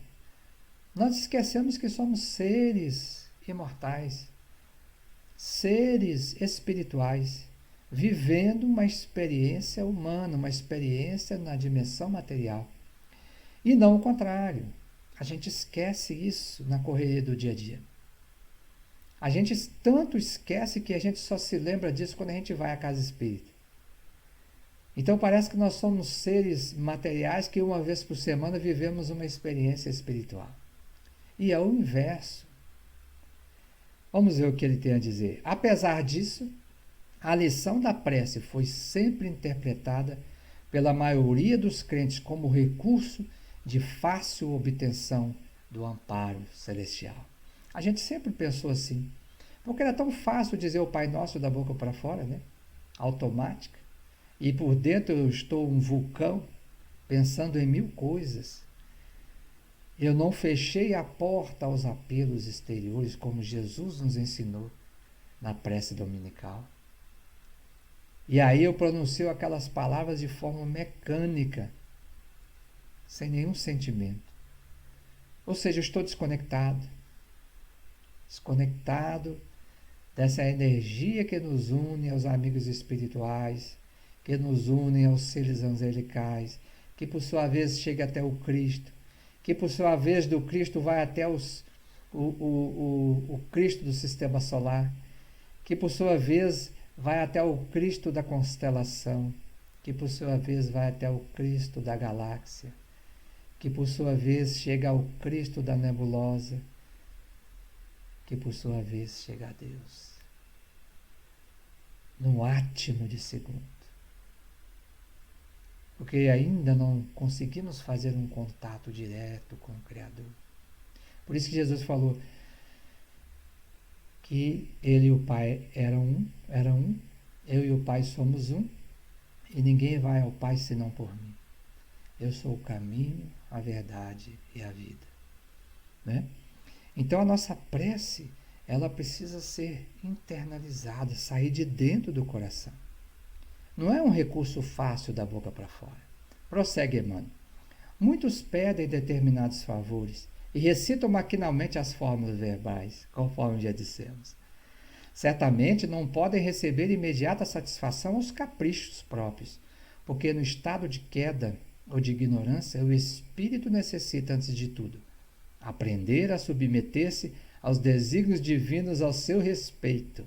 Nós esquecemos que somos seres imortais, seres espirituais, vivendo uma experiência humana, uma experiência na dimensão material. E não o contrário. A gente esquece isso na correria do dia a dia. A gente tanto esquece que a gente só se lembra disso quando a gente vai à casa espírita. Então parece que nós somos seres materiais que uma vez por semana vivemos uma experiência espiritual. E é o inverso. Vamos ver o que ele tem a dizer. Apesar disso, a lição da prece foi sempre interpretada pela maioria dos crentes como recurso de fácil obtenção do amparo celestial. A gente sempre pensou assim, porque era tão fácil dizer o Pai Nosso da boca para fora, né? Automática. E por dentro eu estou um vulcão, pensando em mil coisas. Eu não fechei a porta aos apelos exteriores, como Jesus nos ensinou na prece dominical. E aí eu pronuncio aquelas palavras de forma mecânica, sem nenhum sentimento. Ou seja, eu estou desconectado dessa energia que nos une aos amigos espirituais, que nos une aos seres angelicais, que por sua vez chega até o Cristo, que por sua vez do Cristo vai até o Cristo do sistema solar, que por sua vez vai até o Cristo da constelação, que por sua vez vai até o Cristo da galáxia, que por sua vez chega ao Cristo da nebulosa, que por sua vez chega a Deus, num átimo de segundo. Porque ainda não conseguimos fazer um contato direto com o Criador. Por isso que Jesus falou que ele e o Pai eram um, eu e o Pai somos um, e ninguém vai ao Pai senão por mim. Eu sou o caminho, a verdade e a vida. Né? Então a nossa prece, ela precisa ser internalizada, sair de dentro do coração. Não é um recurso fácil da boca para fora. Prossegue, Emmanuel. Muitos pedem determinados favores e recitam maquinalmente as fórmulas verbais, conforme já dissemos. Certamente não podem receber imediata satisfação aos caprichos próprios, porque no estado de queda ou de ignorância, o espírito necessita, antes de tudo, aprender a submeter-se aos desígnios divinos ao seu respeito.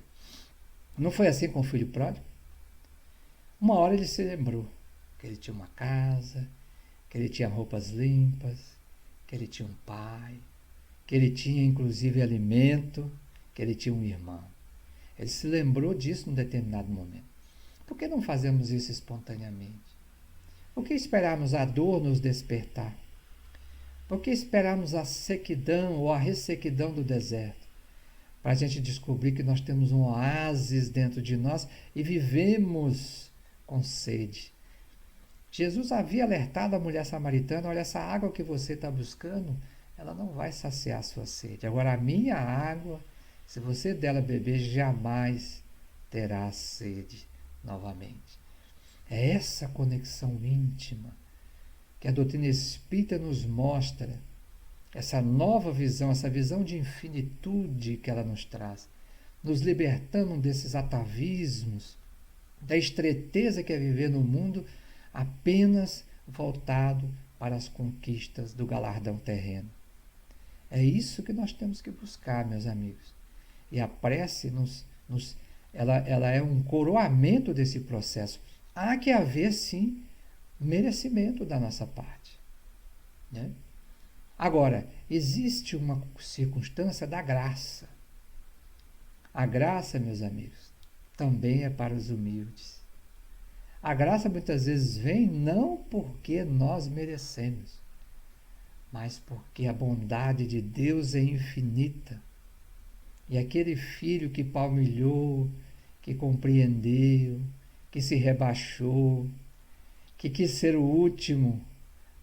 Não foi assim com o filho pródigo? Uma hora ele se lembrou que ele tinha uma casa, que ele tinha roupas limpas, que ele tinha um pai, que ele tinha inclusive alimento, que ele tinha um irmão. Ele se lembrou disso num determinado momento. Por que não fazemos isso espontaneamente? Por que esperarmos a dor nos despertar? Por que esperarmos a sequidão ou a ressequidão do deserto? Para a gente descobrir que nós temos um oásis dentro de nós e vivemos com sede. Jesus havia alertado a mulher samaritana, olha, essa água que você está buscando, ela não vai saciar a sua sede. Agora, a minha água, se você dela beber, jamais terá sede novamente. É essa conexão íntima que a doutrina espírita nos mostra, essa nova visão, essa visão de infinitude que ela nos traz, nos libertando desses atavismos, da estreiteza que é viver no mundo apenas voltado para as conquistas do galardão terreno. É isso que nós temos que buscar, meus amigos. E a prece ela é um coroamento desse processo. Há que haver, sim, merecimento da nossa parte. Né? Agora, existe uma circunstância da graça. A graça, meus amigos, também é para os humildes. A graça muitas vezes vem não porque nós merecemos, mas porque a bondade de Deus é infinita. E aquele filho que palmilhou, que compreendeu, que se rebaixou, que quis ser o último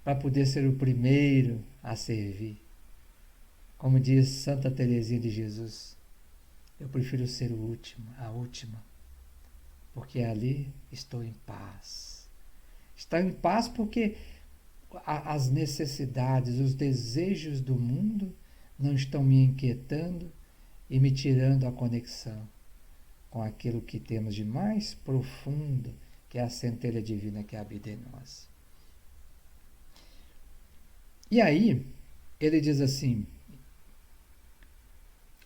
para poder ser o primeiro a servir. Como diz Santa Teresinha de Jesus, eu prefiro ser o último, a última, porque ali estou em paz. Estou em paz porque as necessidades, os desejos do mundo não estão me inquietando e me tirando a conexão com aquilo que temos de mais profundo, que é a centelha divina que habita em nós. E aí, ele diz assim,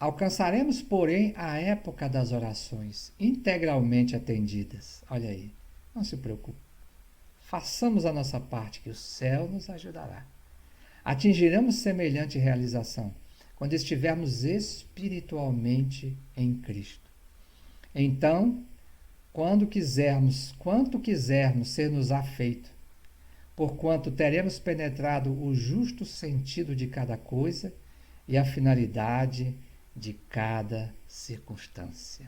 Alcançaremos, porém, a época das orações integralmente atendidas. Olha aí, não se preocupe. Façamos a nossa parte, que o céu nos ajudará. Atingiremos semelhante realização quando estivermos espiritualmente em Cristo. Então, quanto quisermos ser-nos afeito, porquanto teremos penetrado o justo sentido de cada coisa e a finalidade de cada circunstância.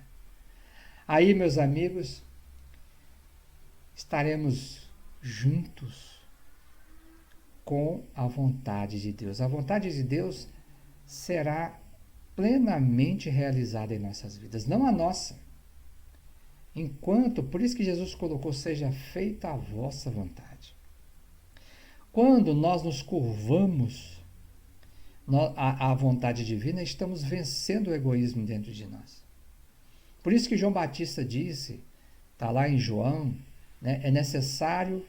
Aí, meus amigos, estaremos juntos com a vontade de Deus. A vontade de Deus será plenamente realizada em nossas vidas, não a nossa. Por isso que Jesus colocou, seja feita a vossa vontade. Quando nós nos curvamos à vontade divina, estamos vencendo o egoísmo dentro de nós. Por isso que João Batista disse, está lá em João, né, é necessário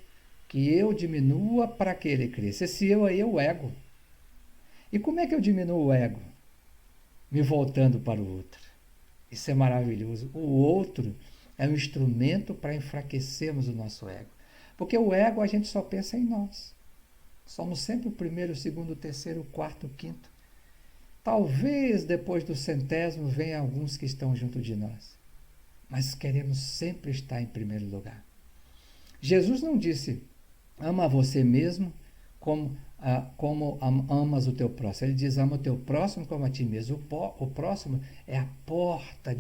que eu diminua para que ele cresça. Esse eu aí é o ego. E como é que eu diminuo o ego? Me voltando para o outro. Isso é maravilhoso. O outro é um instrumento para enfraquecermos o nosso ego. Porque o ego a gente só pensa em nós. Somos sempre o primeiro, o segundo, o terceiro, o quarto, o quinto. Talvez depois do 100º venham alguns que estão junto de nós. Mas queremos sempre estar em primeiro lugar. Jesus não disse, ama você mesmo como amas o teu próximo. Ele diz, ama o teu próximo como a ti mesmo. O próximo é a porta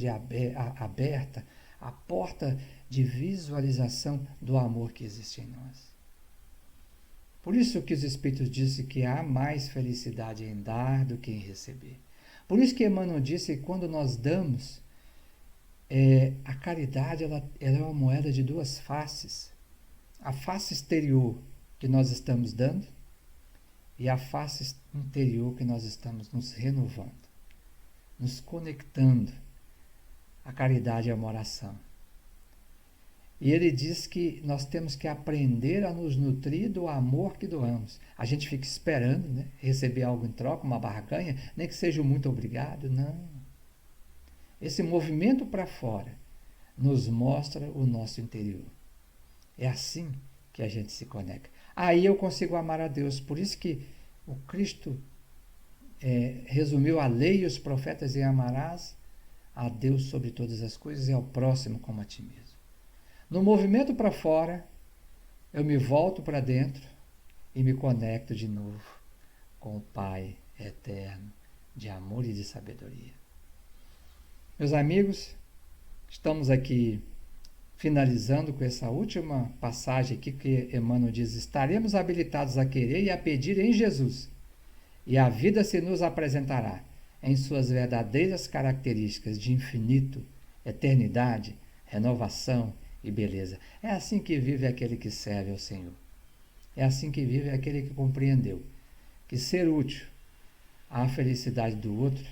aberta, a porta de visualização do amor que existe em nós. Por isso que os Espíritos dizem que há mais felicidade em dar do que em receber. Por isso que Emmanuel disse que quando nós damos, a caridade ela é uma moeda de duas faces. A face exterior que nós estamos dando e a face interior que nós estamos nos renovando, nos conectando. A caridade é uma oração. E ele diz que nós temos que aprender a nos nutrir do amor que doamos. A gente fica esperando, né, receber algo em troca, uma barganha, nem que seja um muito obrigado. Não. Esse movimento para fora nos mostra o nosso interior. É assim que a gente se conecta. Aí eu consigo amar a Deus. Por isso que o Cristo resumiu a lei e os profetas em amarás a Deus sobre todas as coisas e ao próximo como a ti mesmo. No movimento para fora, eu me volto para dentro e me conecto de novo com o Pai eterno de amor e de sabedoria. Meus amigos, estamos aqui finalizando com essa última passagem aqui que Emmanuel diz, estaremos habilitados a querer e a pedir em Jesus, e a vida se nos apresentará em suas verdadeiras características de infinito, eternidade, renovação e beleza. É assim que vive aquele que serve ao Senhor. É assim que vive aquele que compreendeu que ser útil à felicidade do outro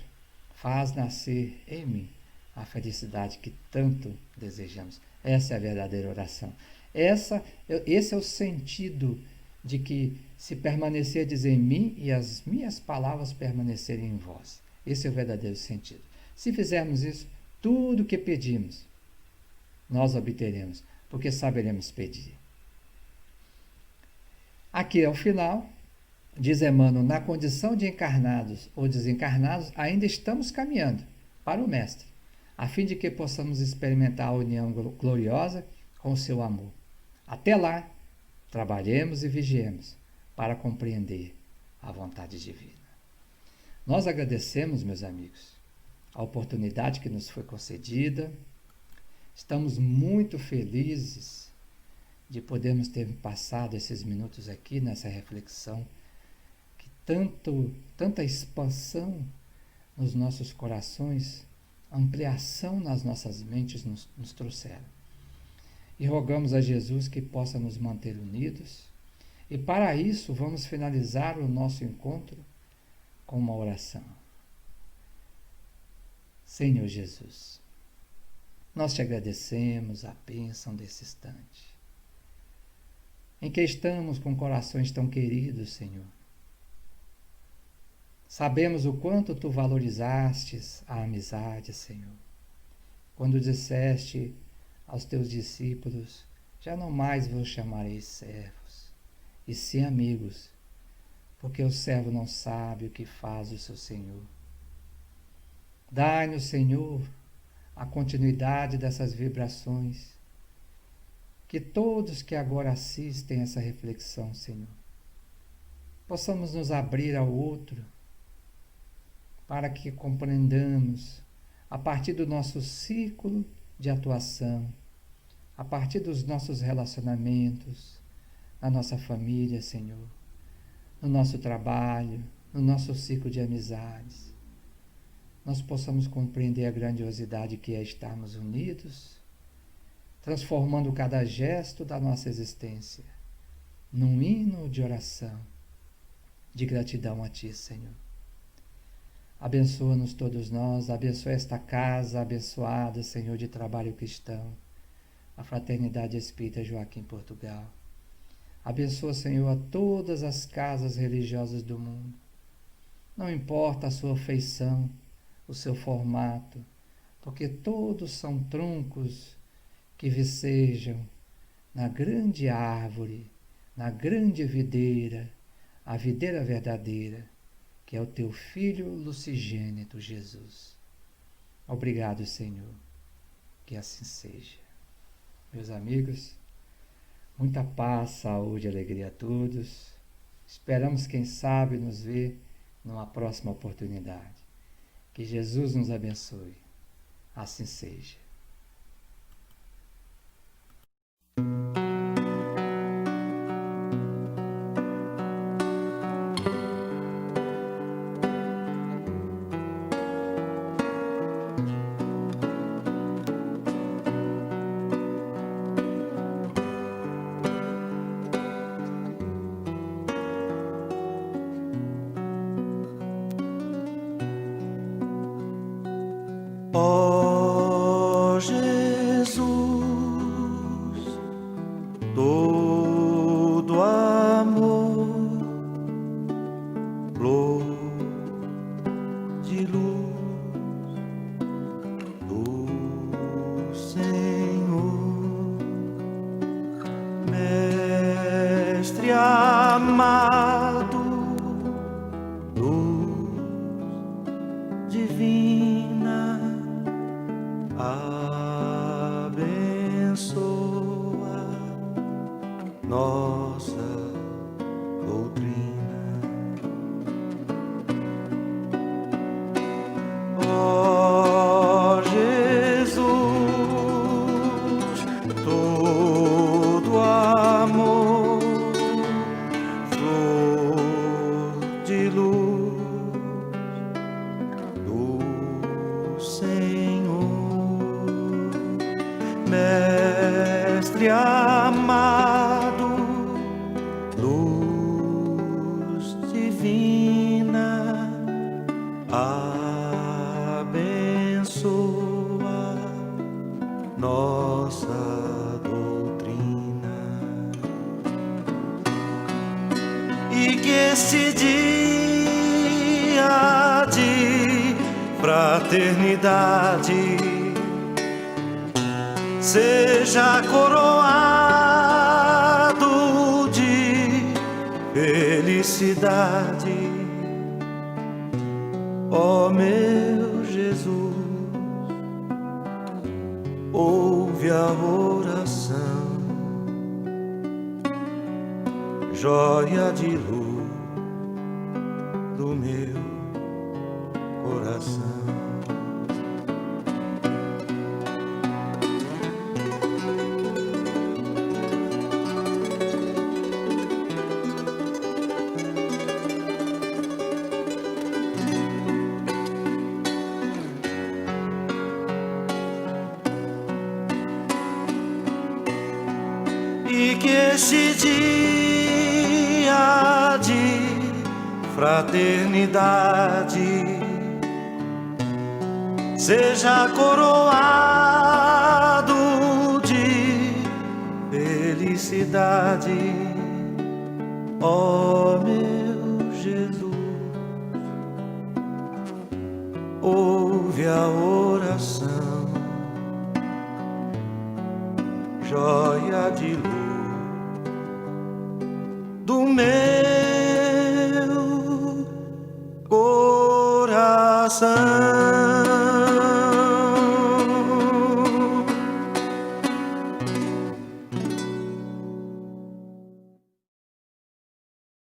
faz nascer em mim a felicidade que tanto desejamos. Essa é a verdadeira oração. Esse é o sentido de que se permanecerdes em mim e as minhas palavras permanecerem em vós. Esse é o verdadeiro sentido. Se fizermos isso, tudo o que pedimos, nós obteremos, porque saberemos pedir. Aqui ao final, diz Emmanuel, na condição de encarnados ou desencarnados, ainda estamos caminhando para o Mestre, a fim de que possamos experimentar a união gloriosa com o seu amor. Até lá, trabalhemos e vigiemos para compreender a vontade divina. Nós agradecemos, meus amigos, a oportunidade que nos foi concedida. Estamos muito felizes de podermos ter passado esses minutos aqui nessa reflexão, que tanta expansão nos nossos corações, ampliação nas nossas mentes nos trouxeram. E rogamos a Jesus que possa nos manter unidos, e para isso vamos finalizar o nosso encontro com uma oração. Senhor Jesus, nós te agradecemos a bênção desse instante, em que estamos com corações tão queridos, Senhor. Sabemos o quanto tu valorizastes a amizade, Senhor. Quando disseste aos teus discípulos, já não mais vos chamareis servos, e sim amigos, porque o servo não sabe o que faz o seu Senhor. Dai-nos, Senhor, a continuidade dessas vibrações, que todos que agora assistem essa reflexão, Senhor, possamos nos abrir ao outro, para que compreendamos, a partir do nosso ciclo de atuação, a partir dos nossos relacionamentos, na nossa família, Senhor, no nosso trabalho, no nosso ciclo de amizades, nós possamos compreender a grandiosidade que é estarmos unidos, transformando cada gesto da nossa existência num hino de oração, de gratidão a Ti, Senhor. Abençoa-nos todos nós, abençoa esta casa abençoada, Senhor, de trabalho cristão, a Fraternidade Espírita Joaquim Portugal. Abençoa, Senhor, a todas as casas religiosas do mundo. Não importa a sua feição, o seu formato, porque todos são troncos que vicejam na grande árvore, na grande videira, a videira verdadeira, que é o teu Filho lucigênito, Jesus. Obrigado, Senhor, que assim seja. Meus amigos, muita paz, saúde e alegria a todos. Esperamos, quem sabe, nos ver numa próxima oportunidade. Que Jesus nos abençoe. Assim seja. Ó Jesus, todo amor, flor de luz do Senhor, Mestre amado, luz divina, abençoa nossa doutrina. Ó Jesus, todo amor, flor de luz do Senhor, Mestre amado, luz divina, abençoa nossa doutrina. E que esse dia de fraternidade seja coroado de felicidade. Ó meu Jesus, ouve a oração, joia de luz do meu coração. E que esse dia de fraternidade seja coroado de felicidade. Ó meu Jesus, ouve a oração, joia de luz do meu coração.